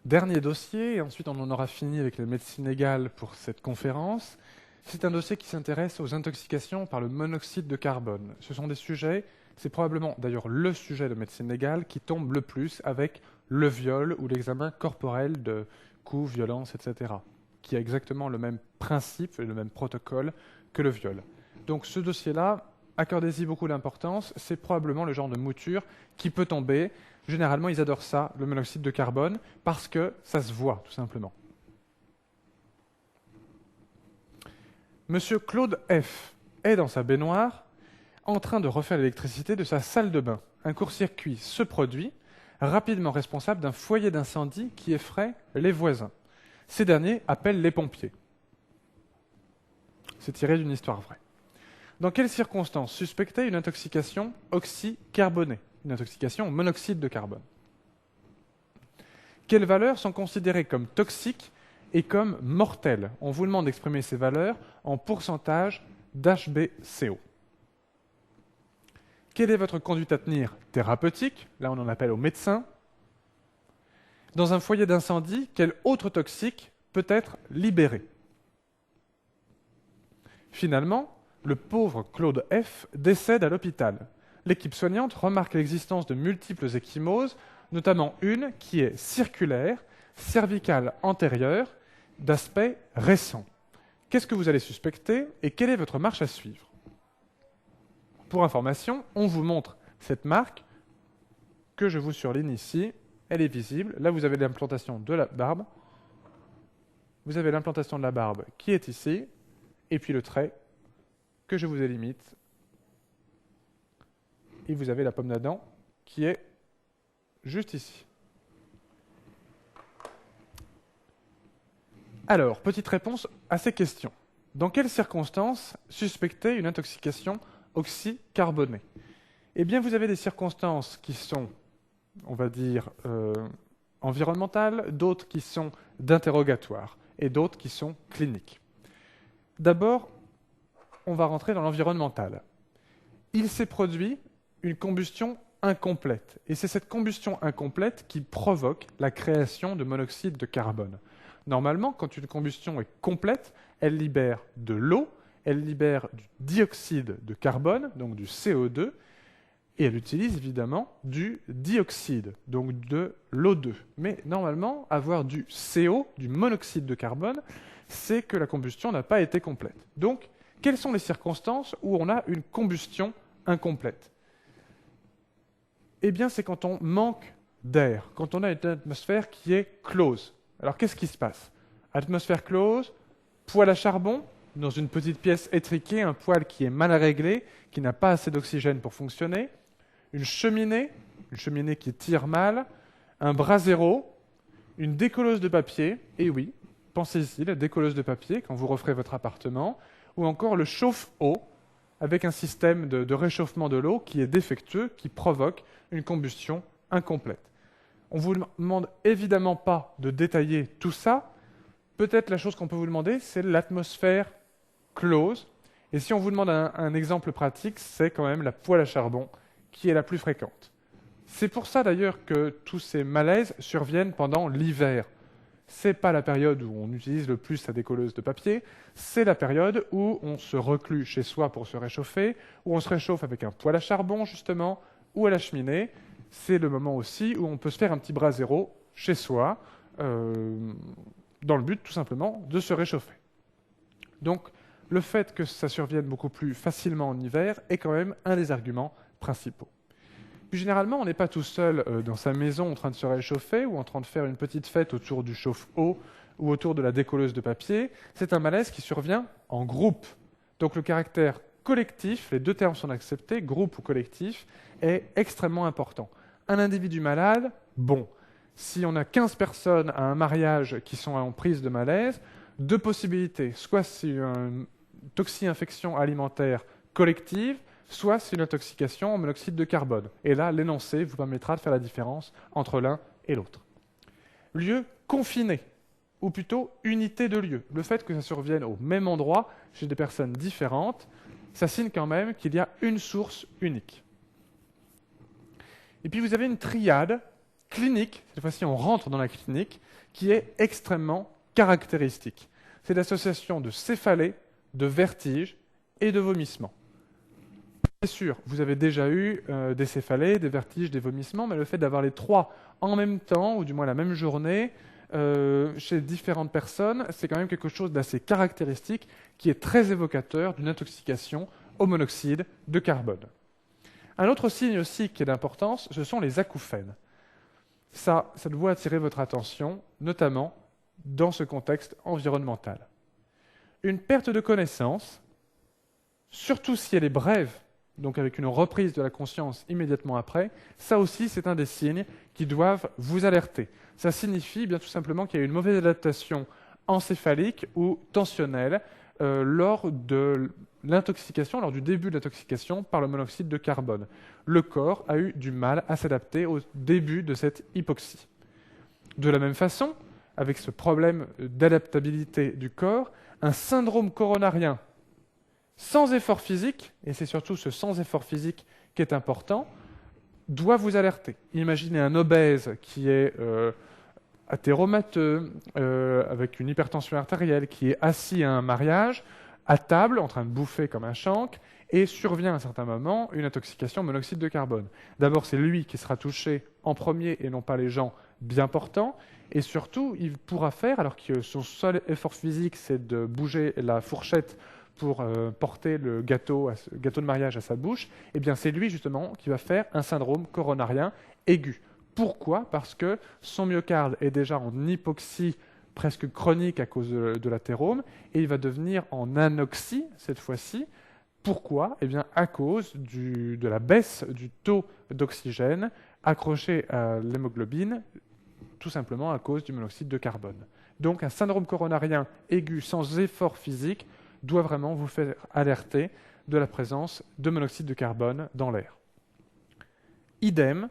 Dernier dossier, et ensuite on en aura fini avec la médecine légale pour cette conférence. C'est un dossier qui s'intéresse aux intoxications par le monoxyde de carbone. Ce sont des sujets, c'est probablement d'ailleurs le sujet de médecine légale qui tombe le plus avec le viol ou l'examen corporel de coups, violences, etc., qui a exactement le même principe et le même protocole que le viol. Donc ce dossier-là, accordez-y beaucoup d'importance, c'est probablement le genre de mouture qui peut tomber. Généralement, ils adorent ça, le monoxyde de carbone, parce que ça se voit, tout simplement. Monsieur Claude F. est dans sa baignoire, en train de refaire l'électricité de sa salle de bain. Un court-circuit se produit, rapidement responsable d'un foyer d'incendie qui effraie les voisins. Ces derniers appellent les pompiers. C'est tiré d'une histoire vraie. Dans quelles circonstances suspecter une intoxication oxycarbonée, une intoxication au monoxyde de carbone? Quelles valeurs sont considérées comme toxiques et comme mortelles? On vous demande d'exprimer ces valeurs en pourcentage d'HbCO. Quelle est votre conduite à tenir thérapeutique? Là, on en appelle au médecin. Dans un foyer d'incendie, quel autre toxique peut être libéré? Finalement, le pauvre Claude F. décède à l'hôpital. L'équipe soignante remarque l'existence de multiples ecchymoses, notamment une qui est circulaire, cervicale antérieure, d'aspect récent. Qu'est-ce que vous allez suspecter et quelle est votre marche à suivre? Pour information, on vous montre cette marque que je vous surligne ici. Elle est visible. Là, vous avez l'implantation de la barbe. Vous avez l'implantation de la barbe qui est ici, et puis le trait que je vous élimite. Et vous avez la pomme d'Adam qui est juste ici. Alors, petite réponse à ces questions. Dans quelles circonstances suspecter une intoxication oxycarbonée? Eh bien, vous avez des circonstances qui sont, on va dire, environnementales, d'autres qui sont d'interrogatoire et d'autres qui sont cliniques. D'abord, on va rentrer dans l'environnemental. Il s'est produit une combustion incomplète. Et c'est cette combustion incomplète qui provoque la création de monoxyde de carbone. Normalement, quand une combustion est complète, elle libère de l'eau, elle libère du dioxyde de carbone, donc du CO2, et elle utilise évidemment du dioxyde, donc de l'O2. Mais normalement, avoir du CO, du monoxyde de carbone, c'est que la combustion n'a pas été complète. Donc, quelles sont les circonstances où on a une combustion incomplète? Eh bien, c'est quand on manque d'air, quand on a une atmosphère qui est close. Alors, qu'est-ce qui se passe? Atmosphère close, poêle à charbon, dans une petite pièce étriquée, un poêle qui est mal réglé, qui n'a pas assez d'oxygène pour fonctionner, une cheminée qui tire mal, un brasero, une décolleuse de papier, et oui, pensez-y, la décolleuse de papier, quand vous referez votre appartement, ou encore le chauffe-eau, avec un système de réchauffement de l'eau qui est défectueux, qui provoque une combustion incomplète. On ne vous demande évidemment pas de détailler tout ça. Peut-être la chose qu'on peut vous demander, c'est l'atmosphère close. Et si on vous demande un exemple pratique, c'est quand même la poêle à charbon qui est la plus fréquente. C'est pour ça d'ailleurs que tous ces malaises surviennent pendant l'hiver. Ce n'est pas la période où on utilise le plus la décolleuse de papier, c'est la période où on se reclue chez soi pour se réchauffer, où on se réchauffe avec un poêle à charbon justement, ou à la cheminée. C'est le moment aussi où on peut se faire un petit brasero chez soi, dans le but tout simplement de se réchauffer. Donc le fait que ça survienne beaucoup plus facilement en hiver est quand même un des arguments principaux. Puis généralement, on n'est pas tout seul dans sa maison en train de se réchauffer ou en train de faire une petite fête autour du chauffe-eau ou autour de la décolleuse de papier. C'est un malaise qui survient en groupe. Donc le caractère collectif, les deux termes sont acceptés, groupe ou collectif, est extrêmement important. Un individu malade, bon. Si on a 15 personnes à un mariage qui sont en prise de malaise, deux possibilités. Soit c'est une toxi-infection alimentaire collective, soit c'est une intoxication en monoxyde de carbone. Et là, l'énoncé vous permettra de faire la différence entre l'un et l'autre. Lieu confiné, ou plutôt unité de lieu. Le fait que ça survienne au même endroit, chez des personnes différentes, ça signe quand même qu'il y a une source unique. Et puis vous avez une triade clinique, cette fois-ci on rentre dans la clinique, qui est extrêmement caractéristique. C'est l'association de céphalée, de vertige et de vomissement. Bien sûr, vous avez déjà eu des céphalées, des vertiges, des vomissements, mais le fait d'avoir les trois en même temps, ou du moins la même journée, chez différentes personnes, c'est quand même quelque chose d'assez caractéristique qui est très évocateur d'une intoxication au monoxyde de carbone. Un autre signe aussi qui est d'importance, ce sont les acouphènes. Ça doit attirer votre attention, notamment dans ce contexte environnemental. Une perte de connaissance, surtout si elle est brève, donc avec une reprise de la conscience immédiatement après, ça aussi c'est un des signes qui doivent vous alerter. Ça signifie bien tout simplement qu'il y a une mauvaise adaptation encéphalique ou tensionnelle lors de l'intoxication, lors du début de l'intoxication par le monoxyde de carbone. Le corps a eu du mal à s'adapter au début de cette hypoxie. De la même façon, avec ce problème d'adaptabilité du corps, un syndrome coronarien sans effort physique, et c'est surtout ce sans effort physique qui est important, doit vous alerter. Imaginez un obèse qui est athéromateux, avec une hypertension artérielle, qui est assis à un mariage, à table, en train de bouffer comme un chancre, et survient à un certain moment une intoxication au monoxyde de carbone. D'abord, c'est lui qui sera touché en premier et non pas les gens bien portants, et surtout, il pourra faire, alors que son seul effort physique, c'est de bouger la fourchette pour porter le gâteau de mariage à sa bouche, eh bien c'est lui justement qui va faire un syndrome coronarien aigu. Pourquoi ? Parce que son myocarde est déjà en hypoxie presque chronique à cause de l'athérome, et il va devenir en anoxie cette fois-ci. Pourquoi ? Eh bien à cause de la baisse du taux d'oxygène accroché à l'hémoglobine, tout simplement à cause du monoxyde de carbone. Donc un syndrome coronarien aigu sans effort physique doit vraiment vous faire alerter de la présence de monoxyde de carbone dans l'air. Idem,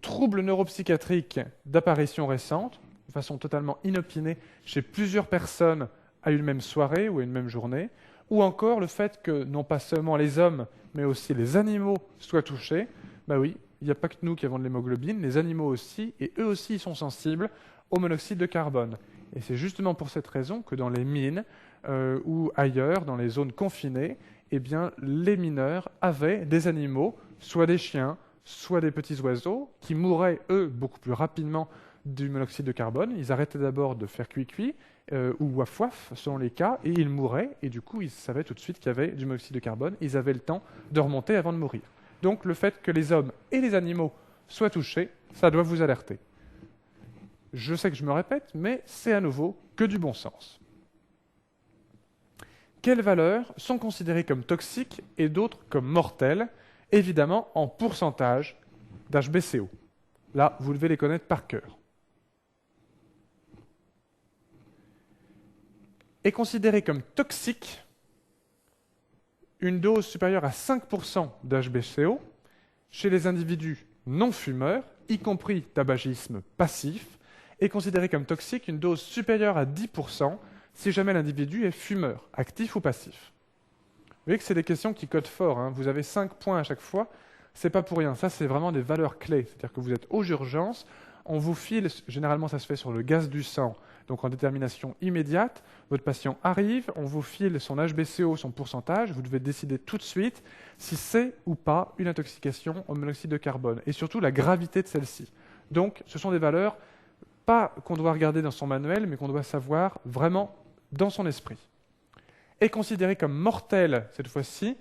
troubles neuropsychiatriques d'apparition récente, de façon totalement inopinée chez plusieurs personnes à une même soirée ou à une même journée, ou encore le fait que non pas seulement les hommes, mais aussi les animaux soient touchés. Ben oui, il n'y a pas que nous qui avons de l'hémoglobine, les animaux aussi, et eux aussi sont sensibles au monoxyde de carbone. Et c'est justement pour cette raison que dans les mines ou ailleurs, dans les zones confinées, eh bien, les mineurs avaient des animaux, soit des chiens, soit des petits oiseaux, qui mouraient, eux, beaucoup plus rapidement du monoxyde de carbone. Ils arrêtaient d'abord de faire cuit-cuit ou waf-waf, selon les cas, et ils mouraient, et du coup, ils savaient tout de suite qu'il y avait du monoxyde de carbone. Ils avaient le temps de remonter avant de mourir. Donc, le fait que les hommes et les animaux soient touchés, ça doit vous alerter. Je sais que je me répète, mais c'est à nouveau que du bon sens. Quelles valeurs sont considérées comme toxiques et d'autres comme mortelles, évidemment en pourcentage d'HBCO. Là, vous devez les connaître par cœur. Est considérée comme toxique une dose supérieure à 5% d'HBCO chez les individus non fumeurs, y compris tabagisme passif, est considérée comme toxique une dose supérieure à 10% si jamais l'individu est fumeur, actif ou passif. Vous voyez que c'est des questions qui codent fort, hein. Vous avez 5 points à chaque fois, c'est pas pour rien. Ça, c'est vraiment des valeurs clés. C'est-à-dire que vous êtes aux urgences, on vous file, généralement ça se fait sur le gaz du sang, donc en détermination immédiate, votre patient arrive, on vous file son HBCO, son pourcentage, vous devez décider tout de suite si c'est ou pas une intoxication au monoxyde de carbone, et surtout la gravité de celle-ci. Donc, ce sont des valeurs, pas qu'on doit regarder dans son manuel, mais qu'on doit savoir vraiment dans son esprit. Est considéré comme mortel, cette fois-ci,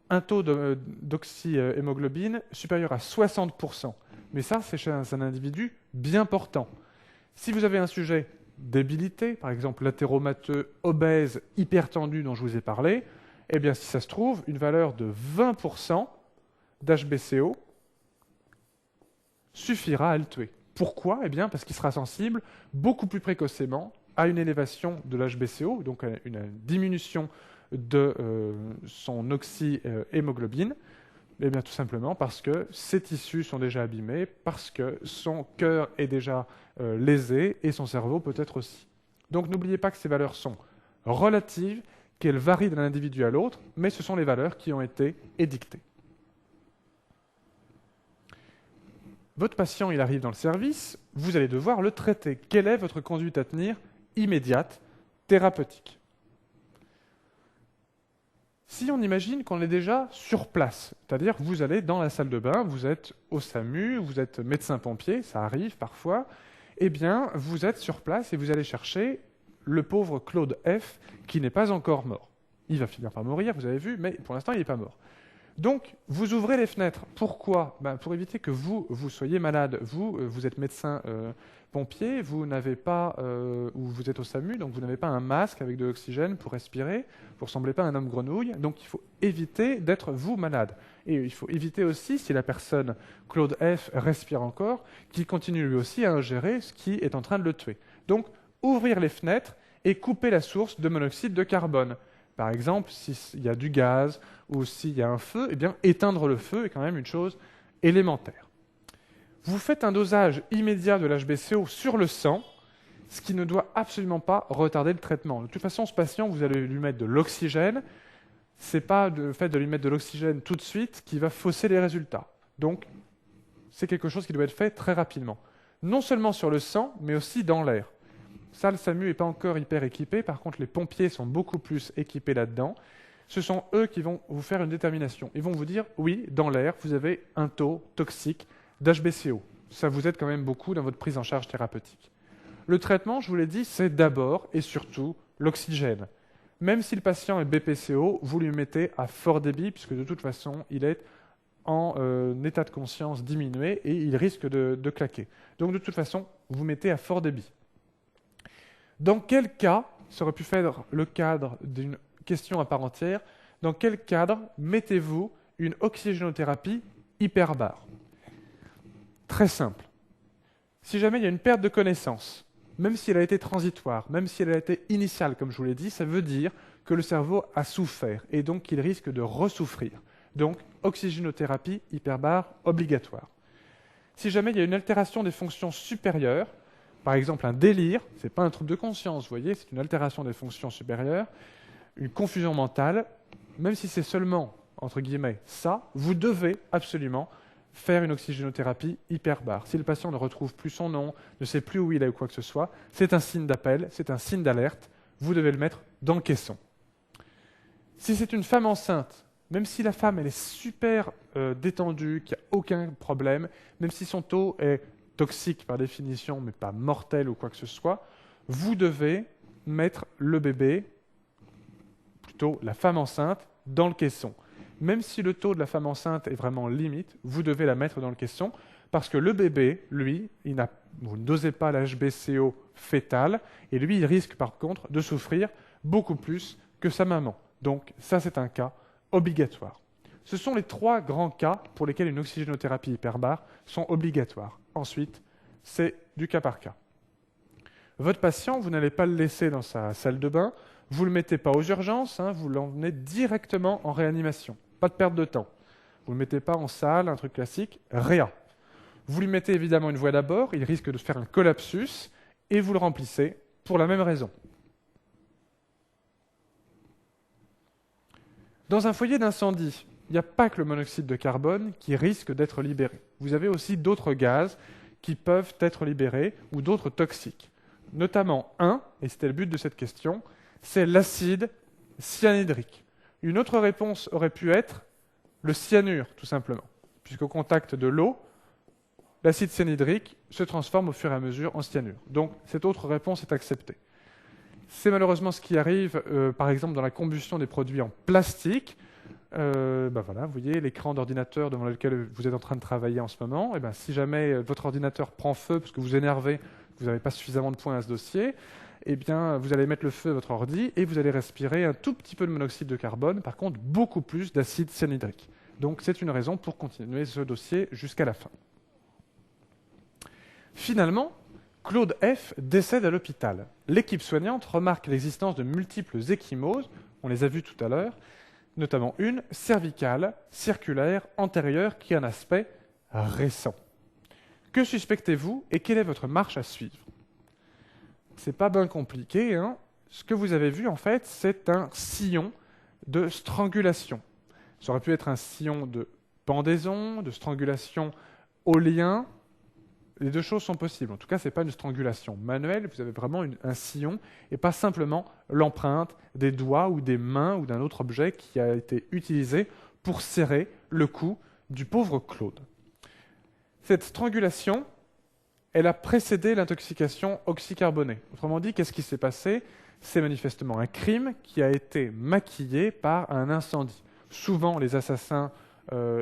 un taux d'oxyhémoglobine supérieur à 60%. Mais ça, c'est chez un individu bien portant. Si vous avez un sujet débilité, par exemple l'athéromateux, obèse, hypertendu dont je vous ai parlé, eh bien, si ça se trouve, une valeur de 20% d'HBCO suffira à le tuer. Pourquoi ? Eh bien, parce qu'il sera sensible beaucoup plus précocement à une élévation de l'HBCO, donc à une diminution de son oxyhémoglobine. Eh bien, tout simplement parce que ses tissus sont déjà abîmés, parce que son cœur est déjà lésé et son cerveau peut-être aussi. Donc, n'oubliez pas que ces valeurs sont relatives, qu'elles varient d'un individu à l'autre, mais ce sont les valeurs qui ont été édictées. Votre patient, il arrive dans le service, vous allez devoir le traiter. Quelle est votre conduite à tenir immédiate, thérapeutique? Si on imagine qu'on est déjà sur place, c'est-à-dire vous allez dans la salle de bain, vous êtes au SAMU, vous êtes médecin-pompier, ça arrive parfois, eh bien vous êtes sur place et vous allez chercher le pauvre Claude F. qui n'est pas encore mort. Il va finir par mourir, vous avez vu, mais pour l'instant il n'est pas mort. Donc, vous ouvrez les fenêtres. Pourquoi? Pour éviter que vous soyez malade. Vous êtes médecin pompier, vous n'avez pas, ou vous êtes au SAMU, donc vous n'avez pas un masque avec de l'oxygène pour respirer, vous ne ressemblez pas à un homme grenouille, donc il faut éviter d'être vous malade. Et il faut éviter aussi, si la personne, Claude F, respire encore, qu'il continue lui aussi à ingérer ce qui est en train de le tuer. Donc, ouvrir les fenêtres et couper la source de monoxyde de carbone. Par exemple, s'il y a du gaz ou s'il y a un feu, eh bien, éteindre le feu est quand même une chose élémentaire. Vous faites un dosage immédiat de l'HBCO sur le sang, ce qui ne doit absolument pas retarder le traitement. De toute façon, ce patient, vous allez lui mettre de l'oxygène. Ce n'est pas le fait de lui mettre de l'oxygène tout de suite qui va fausser les résultats. Donc, c'est quelque chose qui doit être fait très rapidement. Non seulement sur le sang, mais aussi dans l'air. Ça, le SAMU n'est pas encore hyper équipé. Par contre, les pompiers sont beaucoup plus équipés là-dedans. Ce sont eux qui vont vous faire une détermination. Ils vont vous dire, oui, dans l'air, vous avez un taux toxique d'HBCO. Ça vous aide quand même beaucoup dans votre prise en charge thérapeutique. Le traitement, je vous l'ai dit, c'est d'abord et surtout l'oxygène. Même si le patient est BPCO, vous lui mettez à fort débit, puisque de toute façon, il est en état de conscience diminué et il risque de claquer. Donc de toute façon, vous mettez à fort débit. Dans quel cas, ça aurait pu faire le cadre d'une question à part entière, dans quel cadre mettez-vous une oxygénothérapie hyperbare? Très simple. Si jamais il y a une perte de connaissance, même si elle a été transitoire, même si elle a été initiale, comme je vous l'ai dit, ça veut dire que le cerveau a souffert et donc qu'il risque de ressouffrir. Donc, oxygénothérapie hyperbare obligatoire. Si jamais il y a une altération des fonctions supérieures, par exemple un délire, ce n'est pas un trouble de conscience, vous voyez, c'est une altération des fonctions supérieures, une confusion mentale, même si c'est seulement, entre guillemets, ça, vous devez absolument faire une oxygénothérapie hyperbare. Si le patient ne retrouve plus son nom, ne sait plus où il est ou quoi que ce soit, c'est un signe d'appel, c'est un signe d'alerte, vous devez le mettre dans le caisson. Si c'est une femme enceinte, même si la femme elle est super détendue, qu'il n'y a aucun problème, même si son taux est toxique par définition, mais pas mortel ou quoi que ce soit, vous devez mettre le bébé, plutôt la femme enceinte, dans le caisson. Même si le taux de la femme enceinte est vraiment limite, vous devez la mettre dans le caisson, parce que le bébé, lui, vous ne dosez pas l'HBCO fœtal, et lui, il risque par contre de souffrir beaucoup plus que sa maman. Donc ça, c'est un cas obligatoire. Ce sont les 3 grands cas pour lesquels une oxygénothérapie hyperbare sont obligatoires. Ensuite, c'est du cas par cas. Votre patient, vous n'allez pas le laisser dans sa salle de bain, vous ne le mettez pas aux urgences, vous l'emmenez directement en réanimation. Pas de perte de temps. Vous ne le mettez pas en salle, un truc classique, rien. Vous lui mettez évidemment une voie d'abord, il risque de faire un collapsus, et vous le remplissez pour la même raison. Dans un foyer d'incendie, il n'y a pas que le monoxyde de carbone qui risque d'être libéré. Vous avez aussi d'autres gaz qui peuvent être libérés ou d'autres toxiques. Notamment un, et c'était le but de cette question, c'est l'acide cyanhydrique. Une autre réponse aurait pu être le cyanure, tout simplement, puisqu'au contact de l'eau, l'acide cyanhydrique se transforme au fur et à mesure en cyanure. Donc cette autre réponse est acceptée. C'est malheureusement ce qui arrive, par exemple, dans la combustion des produits en plastique. Voilà, vous voyez l'écran d'ordinateur devant lequel vous êtes en train de travailler en ce moment. Si jamais votre ordinateur prend feu parce que vous énervez, vous n'avez pas suffisamment de points à ce dossier, vous allez mettre le feu à votre ordi et vous allez respirer un tout petit peu de monoxyde de carbone, par contre beaucoup plus d'acide cyanhydrique. Donc c'est une raison pour continuer ce dossier jusqu'à la fin. Finalement, Claude F. décède à l'hôpital. L'équipe soignante remarque l'existence de multiples ecchymoses, on les a vues tout à l'heure, notamment une cervicale, circulaire, antérieure, qui a un aspect récent. Que suspectez-vous et quelle est votre marche à suivre? C'est pas bien compliqué, Ce que vous avez vu, en fait, c'est un sillon de strangulation. Ça aurait pu être un sillon de pendaison, de strangulation au lien, Les deux choses sont possibles. En tout cas, ce n'est pas une strangulation manuelle, vous avez vraiment un sillon et pas simplement l'empreinte des doigts ou des mains ou d'un autre objet qui a été utilisé pour serrer le cou du pauvre Claude. Cette strangulation, elle a précédé l'intoxication oxycarbonée. Autrement dit, qu'est-ce qui s'est passé? C'est manifestement un crime qui a été maquillé par un incendie. Souvent, les assassins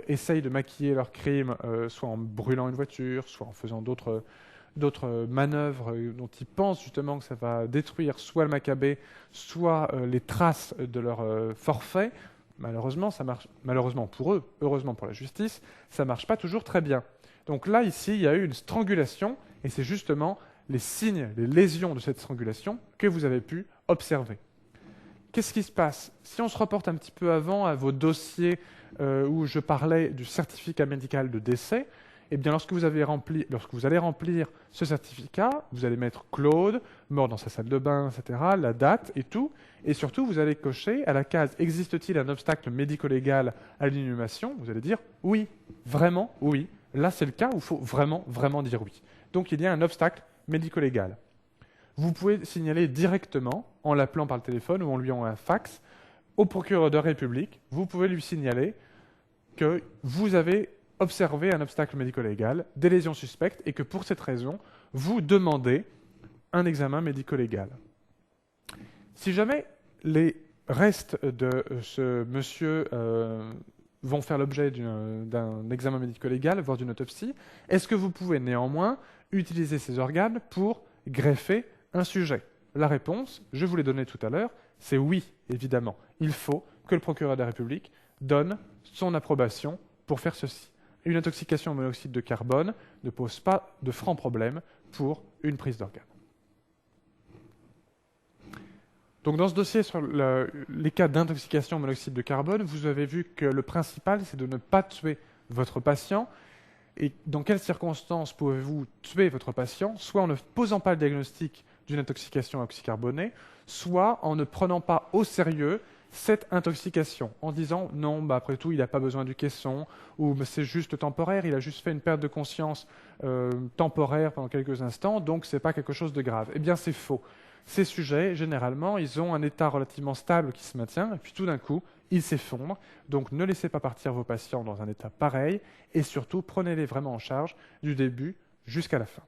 essayent de maquiller leur crime, soit en brûlant une voiture, soit en faisant d'autres manœuvres dont ils pensent justement que ça va détruire soit le macabée, soit les traces de leur forfait. Malheureusement, ça marche, malheureusement pour eux, heureusement pour la justice, ça ne marche pas toujours très bien. Donc là, ici, il y a eu une strangulation, et c'est justement les signes, les lésions de cette strangulation que vous avez pu observer. Qu'est-ce qui se passe? Si on se reporte un petit peu avant à vos dossiers où je parlais du certificat médical de décès, eh bien, lorsque vous allez remplir ce certificat, vous allez mettre Claude, mort dans sa salle de bain, etc., la date et tout, et surtout, vous allez cocher à la case « Existe-t-il un obstacle médico-légal à l'inhumation ?» Vous allez dire « Oui, vraiment, oui ». Là, c'est le cas où il faut vraiment, vraiment dire oui. Donc, il y a un obstacle médico-légal. Vous pouvez signaler directement, en l'appelant par le téléphone ou en lui envoyant un fax, au procureur de la République, vous pouvez lui signaler que vous avez observé un obstacle médico-légal, des lésions suspectes, et que pour cette raison, vous demandez un examen médico-légal. Si jamais les restes de ce monsieur vont faire l'objet d'un examen médico-légal, voire d'une autopsie, est-ce que vous pouvez néanmoins utiliser ces organes pour greffer un sujet? La réponse, je vous l'ai donnée tout à l'heure, c'est oui, évidemment. Il faut que le procureur de la République donne son approbation pour faire ceci. Une intoxication au monoxyde de carbone ne pose pas de francs problèmes pour une prise d'organes. Donc dans ce dossier sur les cas d'intoxication au monoxyde de carbone, vous avez vu que le principal, c'est de ne pas tuer votre patient. Et dans quelles circonstances pouvez-vous tuer votre patient? Soit en ne posant pas le diagnostic d'une intoxication oxycarbonée, soit en ne prenant pas au sérieux cette intoxication, en disant « non, après tout, il n'a pas besoin du caisson » ou « c'est juste temporaire, il a juste fait une perte de conscience temporaire pendant quelques instants, donc ce n'est pas quelque chose de grave ». Eh bien, c'est faux. Ces sujets, généralement, ils ont un état relativement stable qui se maintient, et puis tout d'un coup, ils s'effondrent. Donc ne laissez pas partir vos patients dans un état pareil, et surtout, prenez-les vraiment en charge du début jusqu'à la fin.